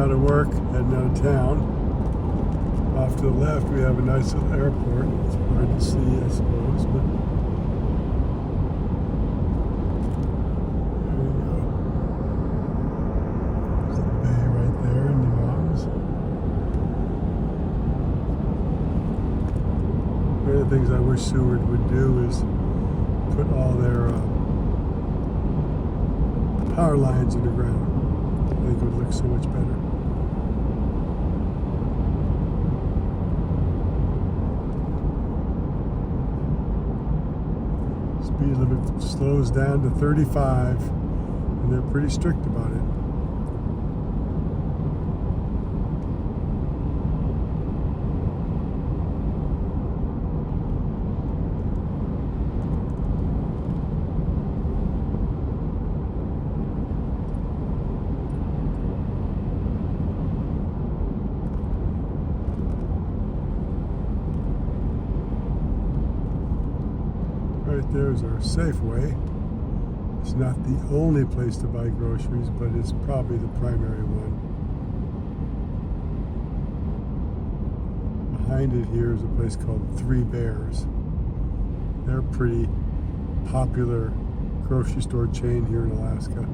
out of work, heading out of town. Off to the left, we have a nice little airport. It's hard to see, I suppose, but there you go. There's the bay right there in the mountains. One of the things I wish Seward would do is put all their power lines in the ground. I think it would look so much better. Speed limit slows down to 35, and they're pretty strict about it. Right there is our Safeway. It's not the only place to buy groceries, but it's probably the primary one. Behind it here is a place called Three Bears. They're a pretty popular grocery store chain here in Alaska.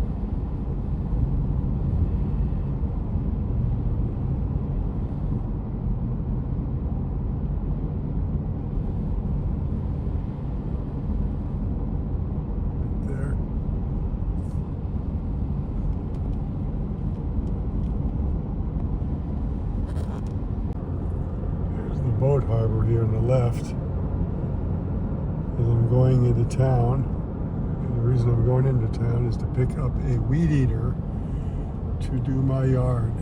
Boat harbor here on the left, and I'm going into town, and the reason I'm going into town is to pick up a weed eater to do my yard,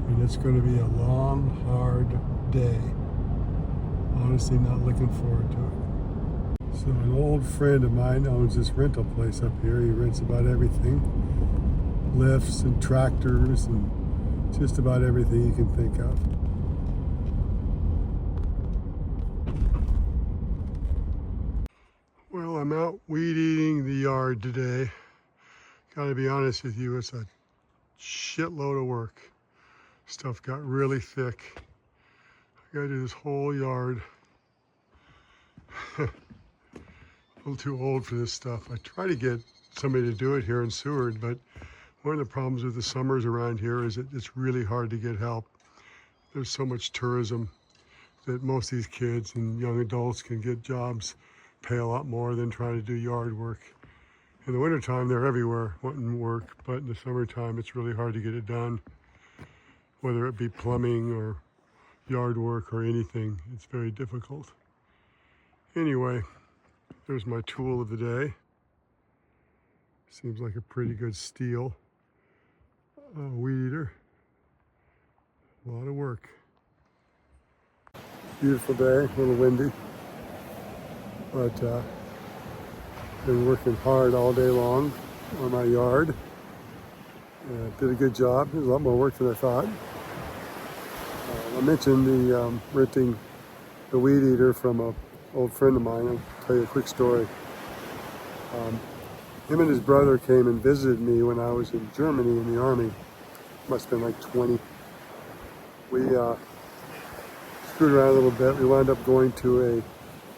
and it's going to be a long, hard day. Honestly, not looking forward to it. So an old friend of mine owns this rental place up here. He rents about everything, lifts and tractors and just about everything you can think of. Well, I'm out weed eating the yard today. Gotta be honest with you, it's a shitload of work. Stuff got really thick. I gotta do this whole yard. A little too old for this stuff. I try to get somebody to do it here in Seward, but one of the problems with the summers around here is that it's really hard to get help. There's so much tourism that most of these kids and young adults can get jobs, pay a lot more than trying to do yard work. In the wintertime, they're everywhere wanting work, but in the summertime, it's really hard to get it done. Whether it be plumbing or yard work or anything, it's very difficult. Anyway, there's my tool of the day. Seems like a pretty good steel weed eater. A lot of work. Beautiful day, a little windy. But been working hard all day long on my yard. Did a good job. It was a lot more work than I thought. I mentioned the renting the weed eater from an old friend of mine. I'll tell you a quick story. Him and his brother came and visited me when I was in Germany in the Army. Must have been like 20. We screwed around a little bit. We wound up going to a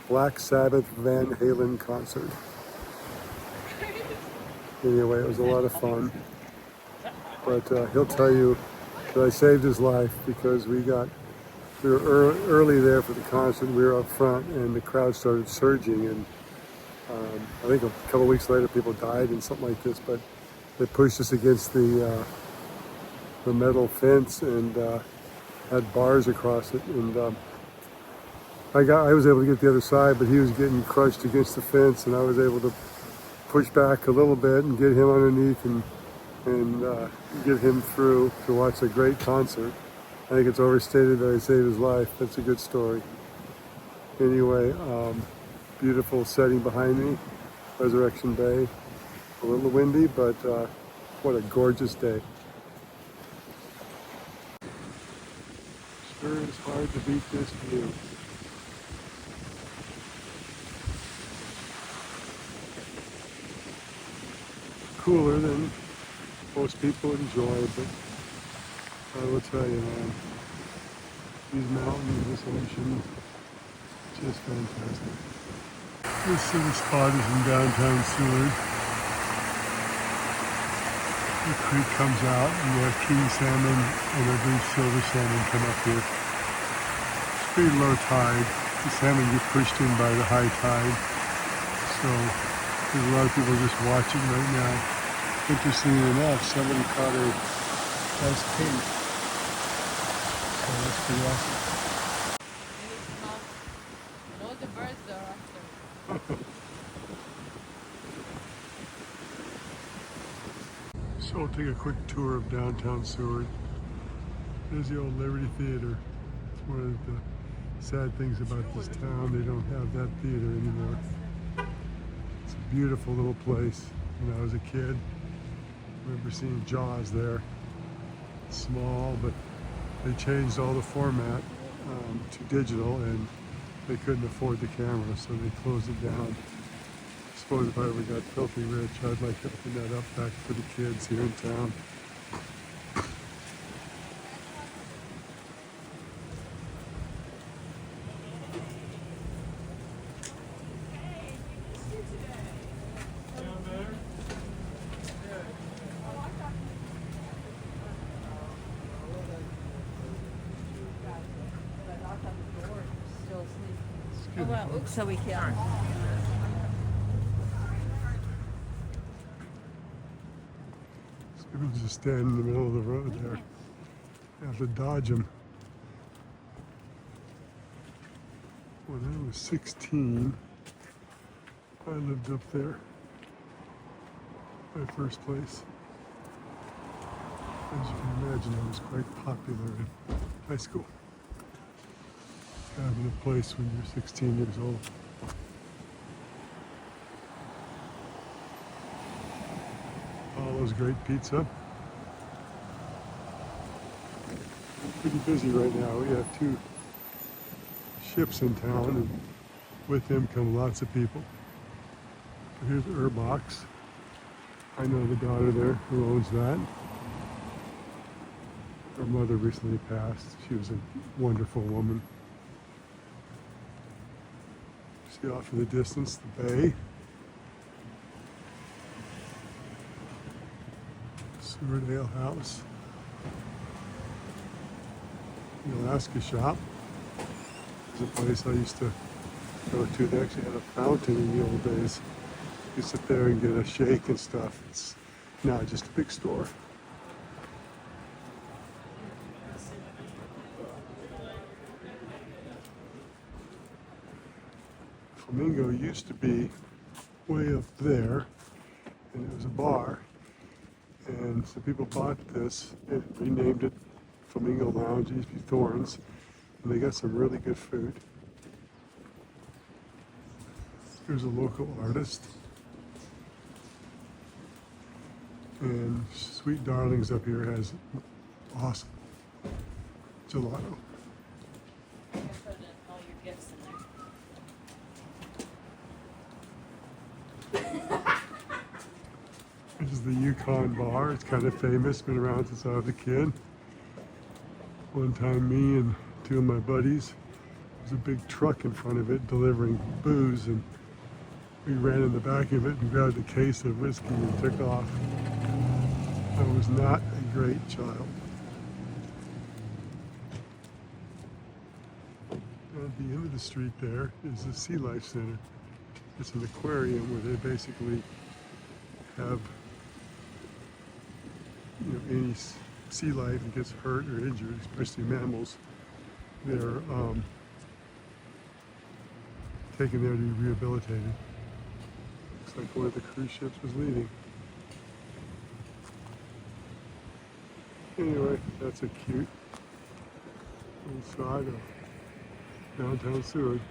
Black Sabbath Van Halen concert. Anyway, it was a lot of fun. But he'll tell you that I saved his life because we were early there for the concert. We were up front and the crowd started surging, and I think a couple weeks later people died and something like this, but they pushed us against the metal fence and had bars across it, and I was able to get the other side, but he was getting crushed against the fence, and I was able to push back a little bit and get him underneath and get him through to watch a great concert. I think it's overstated that I saved his life. That's a good story. Anyway, beautiful setting behind me, Resurrection Bay. A little windy, but what a gorgeous day. Sure is hard to beat this view. Cooler than most people enjoy, but I will tell you, man, these mountains, this ocean, just fantastic. This little spot is in downtown Seward. The creek comes out and you have king salmon and a blue silver salmon come up here. It's pretty low tide. The salmon get pushed in by the high tide. So there's a lot of people just watching right now. Interestingly enough, somebody caught a nice king. So that's pretty awesome. And all the birds are after. So we'll take a quick tour of downtown Seward. There's the old Liberty Theater. It's one of the sad things about this town. They don't have that theater anymore. It's a beautiful little place. When I was a kid, I remember seeing Jaws there. Small, but they changed all the format to digital, and they couldn't afford the camera, so they closed it down. I suppose if I ever got filthy rich, I'd like to open that up back for the kids here in town. Still asleep. Oh, well, so we can. People just stand in the middle of the road there. You have to dodge them. When I was 16, I lived up there. My first place. As you can imagine, I was quite popular in high school. Having a place when you're 16 years old. Paulo's Great Pizza. Pretty busy right now. We have 2 ships in town, and with them come lots of people. Here's Box. I know the daughter there who owns that. Her mother recently passed. She was a wonderful woman. See off in the distance, the bay. Seward Ale House. The Alaska Shop is a place I used to go to. They actually had a fountain in the old days. You sit there and get a shake and stuff. It's now just a big store. Flamingo used to be way up there, and it was a bar. And so people bought this and renamed it Flamingo Lounge. It used to be Thorns, and they got some really good food. Here's a local artist. And Sweet Darlings up here has awesome gelato. You can put all your gifts in there. This is the Yukon Bar. It's kind of famous, been around since I was a kid. One time me and 2 of my buddies, there was a big truck in front of it delivering booze, and we ran in the back of it and grabbed a case of whiskey and took off. I was not a great child. At the end of the street there is the Sea Life Center. It's an aquarium where they basically have any sea life that gets hurt or injured, especially mammals, they're taken there to be rehabilitated. Looks like one of the cruise ships was leaving. Anyway, that's a cute little side of downtown Seward.